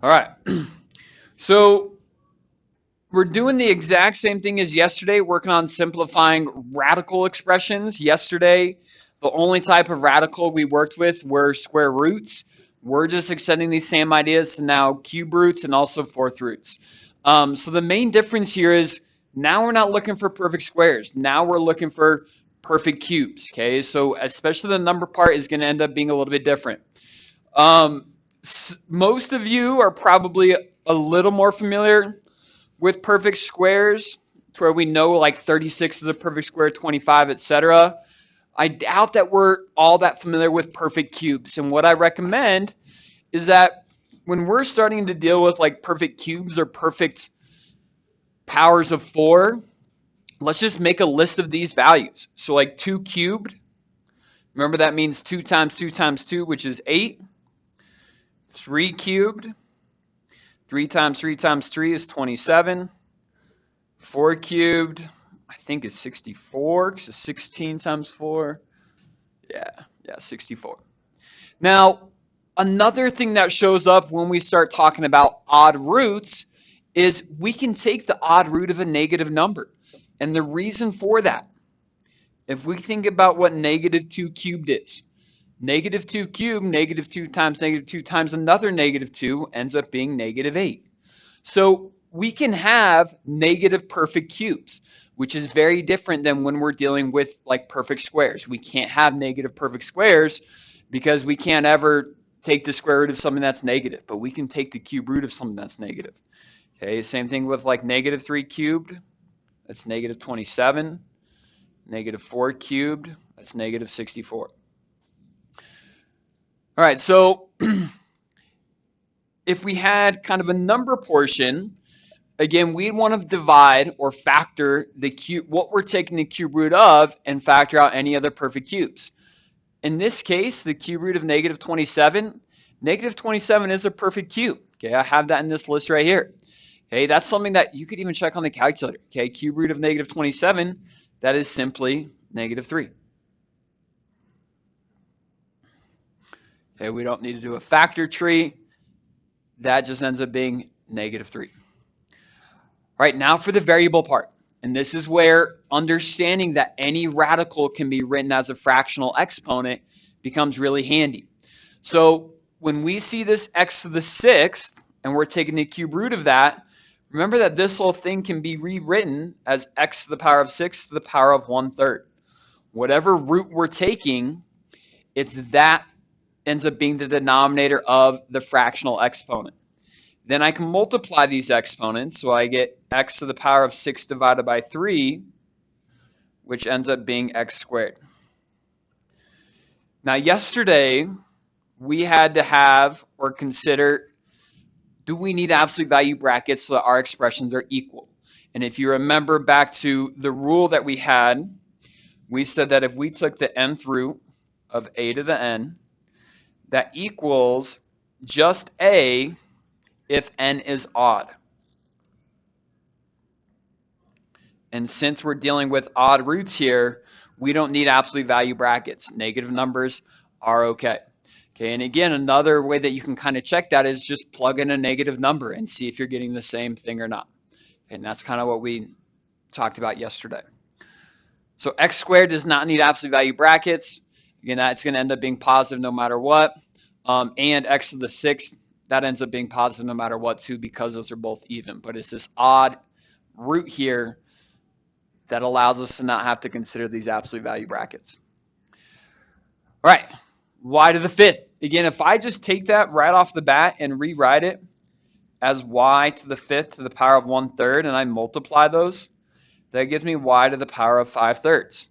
All right. So we're doing the exact same thing as yesterday, working on simplifying radical expressions. Yesterday, the only type of radical we worked with were square roots. We're just extending these same ideas to now cube roots and also fourth roots. So the main difference here is now we're not looking for perfect squares. Now we're looking for perfect cubes. Okay, so especially the number part is going to end up being a little bit different. Um, Most of you are probably a little more familiar with perfect squares to where we know like 36 is a perfect square, 25, etc. I doubt that we're all that familiar with perfect cubes. And what I recommend is that when we're starting to deal with like perfect cubes or perfect powers of 4, let's just make a list of these values. So like 2 cubed, remember that means 2 times 2 times 2, which is 8. 3 cubed, 3 times 3 times 3 is 27. 4 cubed, I think is 64, so 16 times 4. Yeah, 64. Now, another thing that shows up when we start talking about odd roots is we can take the odd root of a negative number. And the reason for that, if we think about what negative 2 cubed is, negative 2 cubed, negative 2 times another negative 2 ends up being negative 8. So we can have negative perfect cubes, which is very different than when we're dealing with like perfect squares. We can't have negative perfect squares because we can't ever take the square root of something that's negative, but we can take the cube root of something that's negative. Okay, same thing with like negative 3 cubed, that's negative 27. Negative 4 cubed, that's negative 64. All right, so if we had kind of a number portion, again, we want to divide or factor the cube, what we're taking the cube root of, and factor out any other perfect cubes. In this case, the cube root of negative 27, negative 27 is a perfect cube. Okay, I have that in this list right here. Okay, that's something that you could even check on the calculator. Okay, cube root of negative 27, that is simply negative 3. Okay, we don't need to do a factor tree. That just ends up being negative 3. All right, now for the variable part. And this is where understanding that any radical can be written as a fractional exponent becomes really handy. So when we see this x to the 6th, and we're taking the cube root of that, remember that this whole thing can be rewritten as x to the power of 6 to the power of 1/3. Whatever root we're taking, it's that ends up being the denominator of the fractional exponent. Then I can multiply these exponents, so I get x to the power of 6 divided by 3, which ends up being x squared. Now, yesterday, we had to have or consider, do we need absolute value brackets so that our expressions are equal? And if you remember back to the rule that we had, we said that if we took the nth root of a to the n, that equals just a if n is odd. And since we're dealing with odd roots here, we don't need absolute value brackets. Negative numbers are okay. Okay, and again, another way that you can kind of check that is just plug in a negative number and see if you're getting the same thing or not. And that's kind of what we talked about yesterday. So x squared does not need absolute value brackets. Again, that's going to end up being positive no matter what. And x to the 6th, that ends up being positive no matter what too, because those are both even. But it's this odd root here that allows us to not have to consider these absolute value brackets. All right, y to the 5th. Again, if I just take that right off the bat and rewrite it as y to the 5th to the power of 1/3, and I multiply those, that gives me y to the power of 5/3.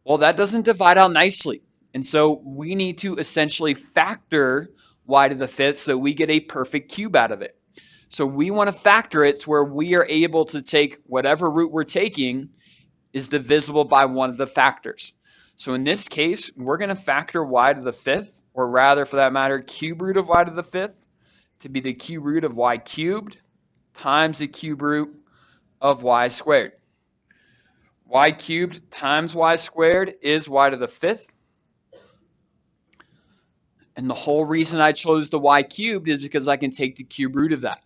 Well, that doesn't divide out nicely. And so we need to essentially factor y to the 5th so we get a perfect cube out of it. So we want to factor it to where we are able to take whatever root we're taking is divisible by one of the factors. So in this case, we're going to factor y to the 5th, or rather for that matter, cube root of y to the 5th to be the cube root of y cubed times the cube root of y squared. Y cubed times y squared is y to the 5th. And the whole reason I chose the y cubed is because I can take the cube root of that.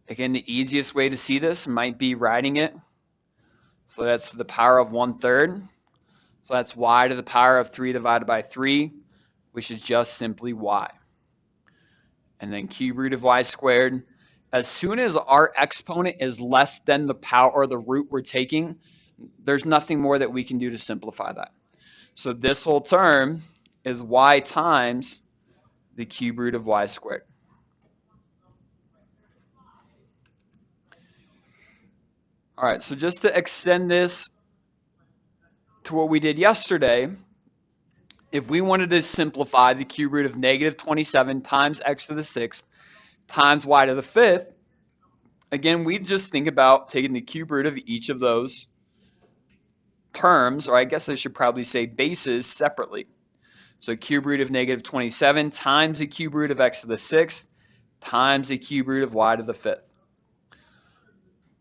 Again, the easiest way to see this might be writing it. So that's the power of 1/3. So that's y to the power of 3 divided by 3, which is just simply y. And then cube root of y squared. As soon as our exponent is less than the power or the root we're taking, there's nothing more that we can do to simplify that. So this whole term is y times the cube root of y squared. All right, so just to extend this to what we did yesterday, if we wanted to simplify the cube root of negative 27 times x to the 6th times y to the 5th, again, we just think about taking the cube root of each of those terms, or I guess I should probably say bases, separately. So cube root of negative 27 times the cube root of x to the 6th times the cube root of y to the 5th.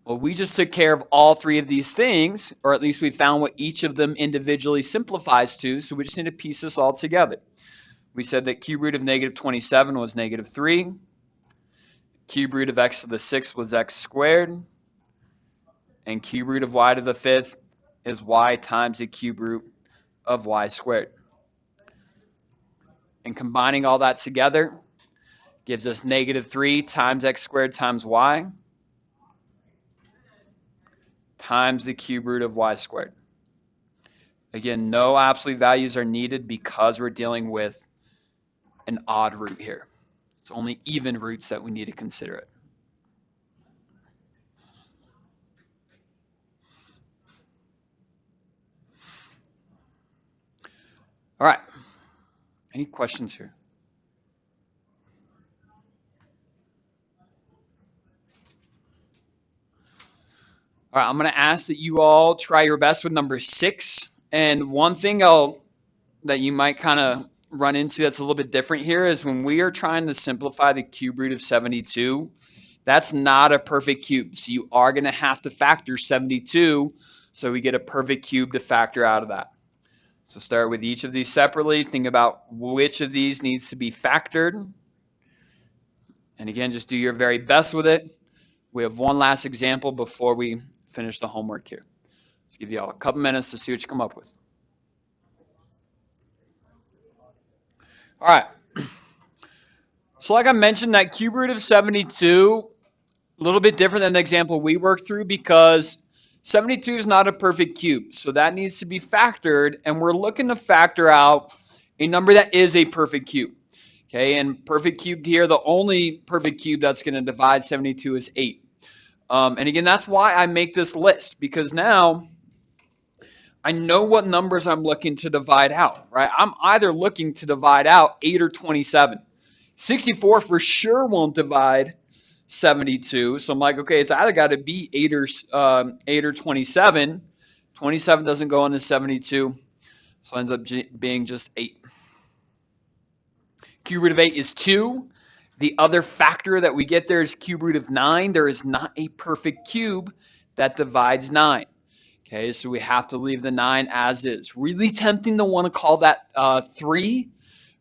Well, we just took care of all three of these things, or at least we found what each of them individually simplifies to, so we just need to piece this all together. We said that cube root of negative 27 was negative 3. Cube root of x to the 6th was x squared. And cube root of y to the 5th is y times the cube root of y squared. And combining all that together gives us negative 3 times x squared times y times the cube root of y squared. Again, no absolute values are needed because we're dealing with an odd root here. It's only even roots that we need to consider it. All right. Any questions here? All right, I'm going to ask that you all try your best with number 6. And one thing that you might kind of run into that's a little bit different here is when we are trying to simplify the cube root of 72, that's not a perfect cube. So you are going to have to factor 72 so we get a perfect cube to factor out of that. So start with each of these separately. Think about which of these needs to be factored. And again, just do your very best with it. We have one last example before we finish the homework here. Let's give you all a couple minutes to see what you come up with. All right. So like I mentioned, that cube root of 72, a little bit different than the example we worked through because 72 is not a perfect cube. So that needs to be factored, and we're looking to factor out a number that is a perfect cube. Okay, and perfect cube here, the only perfect cube that's going to divide 72 is 8. And again, that's why I make this list, because now I know what numbers I'm looking to divide out, right? I'm either looking to divide out 8 or 27. 64 for sure won't divide 72. So I'm like, okay, it's either got to be 8 or 27. 27 doesn't go into 72, so it ends up being just 8. Cube root of 8 is 2. The other factor that we get there is cube root of 9. There is not a perfect cube that divides 9. Okay, so we have to leave the 9 as is. Really tempting to want to call that 3,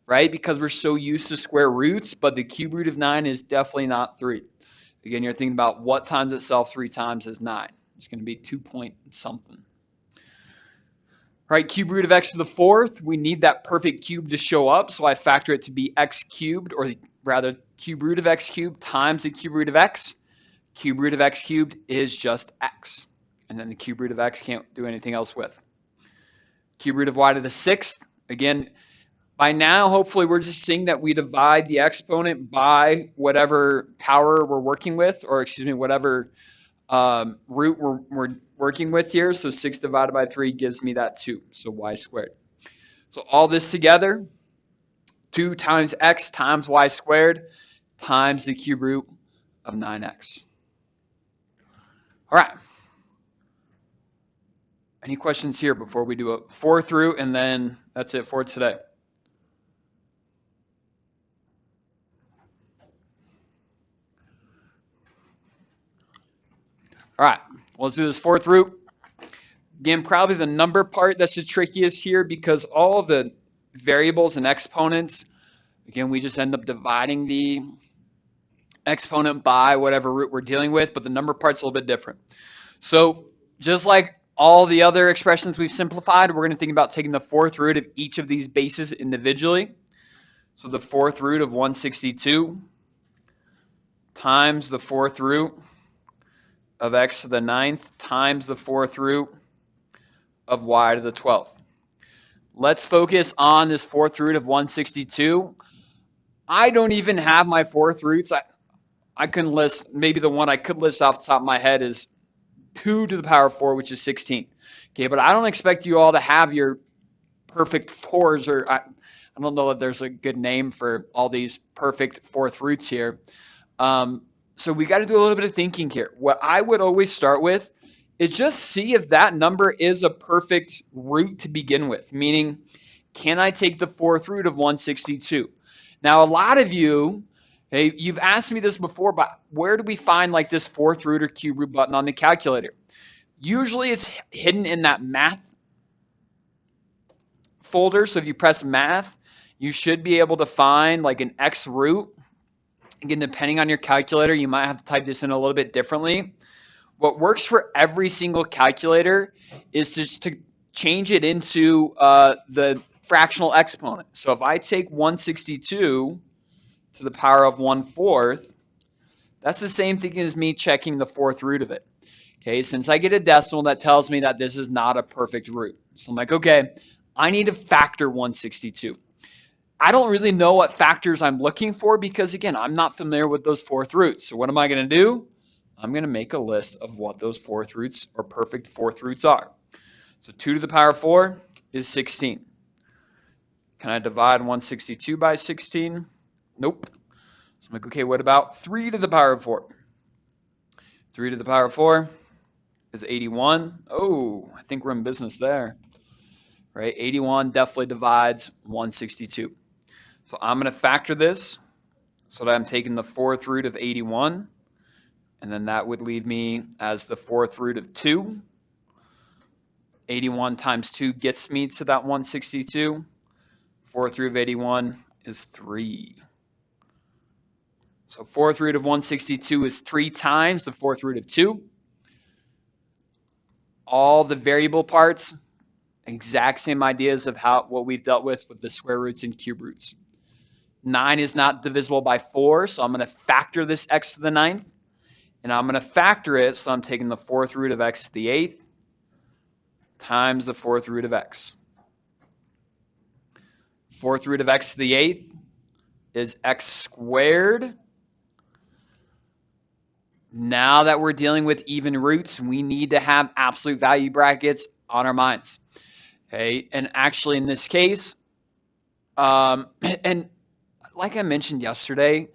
right? Because we're so used to square roots, but the cube root of 9 is definitely not 3. Again, you're thinking about what times itself 3 times is 9. It's going to be 2 point something. Right, cube root of x to the 4th, we need that perfect cube to show up, so I factor it to be x cubed, or rather cube root of x cubed times the cube root of x. Cube root of x cubed is just x, and then the cube root of x can't do anything else with. Cube root of y to the 6th, again, by now, hopefully, we're just seeing that we divide the exponent by whatever power we're working with, or excuse me, whatever root we're working with here. So 6 divided by 3 gives me that 2, so y squared. So all this together, 2 times x times y squared times the cube root of 9x. All right. Any questions here before we do a 4th root, and then that's it for today? All right, well, let's do this 4th root. Again, probably the number part that's the trickiest here because all of the variables and exponents, again, we just end up dividing the exponent by whatever root we're dealing with, but the number part's a little bit different. So just like all the other expressions we've simplified, we're going to think about taking the fourth root of each of these bases individually. So the fourth root of 162 times the fourth root of x to the 9th times the fourth root of y to the 12th. Let's focus on this fourth root of 162. I don't even have my fourth roots. I can list, maybe the one I could list off the top of my head is 2 to the power 4, which is 16. Okay, but I don't expect you all to have your perfect fours, or I don't know that there's a good name for all these perfect fourth roots here. So we got to do a little bit of thinking here. What I would always start with is just see if that number is a perfect root to begin with, meaning can I take the fourth root of 162? Now, a lot of you, hey, you've asked me this before, but where do we find like this fourth root or cube root button on the calculator? Usually it's hidden in that math folder. So if you press math, you should be able to find like an X root. Again, depending on your calculator, you might have to type this in a little bit differently. What works for every single calculator is just to change it into the fractional exponent. So if I take 162 to the power of 1/4, that's the same thing as me checking the fourth root of it. Okay, since I get a decimal, that tells me that this is not a perfect root. So I'm like, okay, I need to factor 162. I don't really know what factors I'm looking for because, again, I'm not familiar with those fourth roots. So what am I going to do? I'm going to make a list of what those fourth roots or perfect fourth roots are. So 2 to the power 4 is 16. Can I divide 162 by 16? Nope. So I'm like, okay, what about 3 to the power of 4? 3 to the power of 4 is 81. Oh, I think we're in business there. Right? 81 definitely divides 162. So I'm going to factor this so that I'm taking the fourth root of 81. And then that would leave me as the fourth root of 2. 81 times 2 gets me to that 162. Fourth root of 81 is 3. So fourth root of 162 is 3 times the fourth root of 2. All the variable parts, exact same ideas of what we've dealt with the square roots and cube roots. 9 is not divisible by 4, so I'm going to factor this x to the 9th. And I'm going to factor it, so I'm taking the fourth root of x to the 8th times the fourth root of x. Fourth root of x to the 8th is x squared. Now that we're dealing with even roots, we need to have absolute value brackets on our minds. Okay, and actually in this case, and like I mentioned yesterday,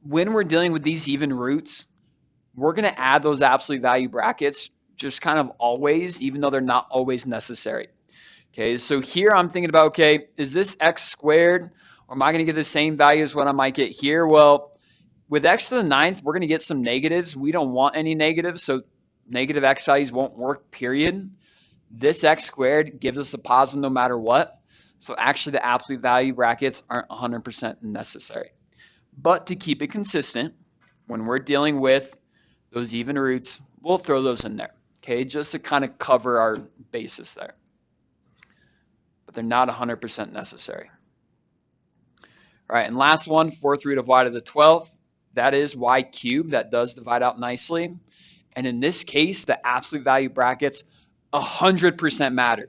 when we're dealing with these even roots, we're going to add those absolute value brackets just kind of always, even though they're not always necessary. Okay, so here I'm thinking about, okay, is this x squared, or am I going to get the same value as what I might get here? Well, with x to the 9th, we're going to get some negatives. We don't want any negatives, so negative x values won't work, period. This x squared gives us a positive no matter what. So actually the absolute value brackets aren't 100% necessary. But to keep it consistent, when we're dealing with those even roots, we'll throw those in there, okay, just to kind of cover our basis there. But they're not 100% necessary. All right, and last one, fourth root of y to the 12th. That is y cubed. That does divide out nicely. And in this case, the absolute value brackets 100% matter.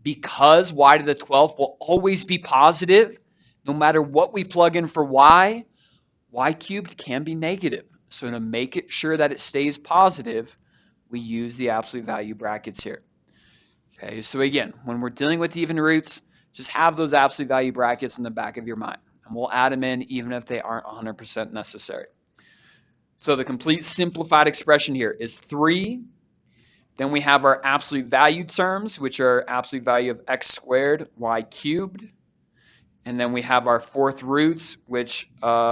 Because y to the 12th will always be positive, no matter what we plug in for y cubed can be negative. So to make it sure that it stays positive, we use the absolute value brackets here. Okay, so again, when we're dealing with even roots, just have those absolute value brackets in the back of your mind. And we'll add them in even if they aren't 100% necessary. So the complete simplified expression here is 3. Then we have our absolute value terms, which are absolute value of x squared, y cubed. And then we have our fourth roots, which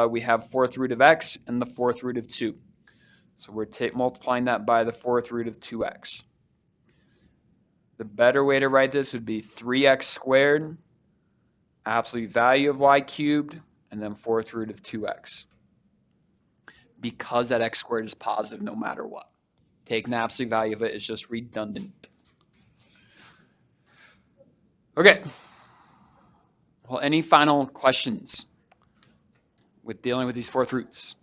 we have fourth root of x and the fourth root of 2. So we're multiplying that by the fourth root of 2x. The better way to write this would be 3x squared, absolute value of y cubed, and then 4th root of 2x. Because that x squared is positive no matter what. Taking the absolute value of it is just redundant. Okay. Well, any final questions with dealing with these 4th roots?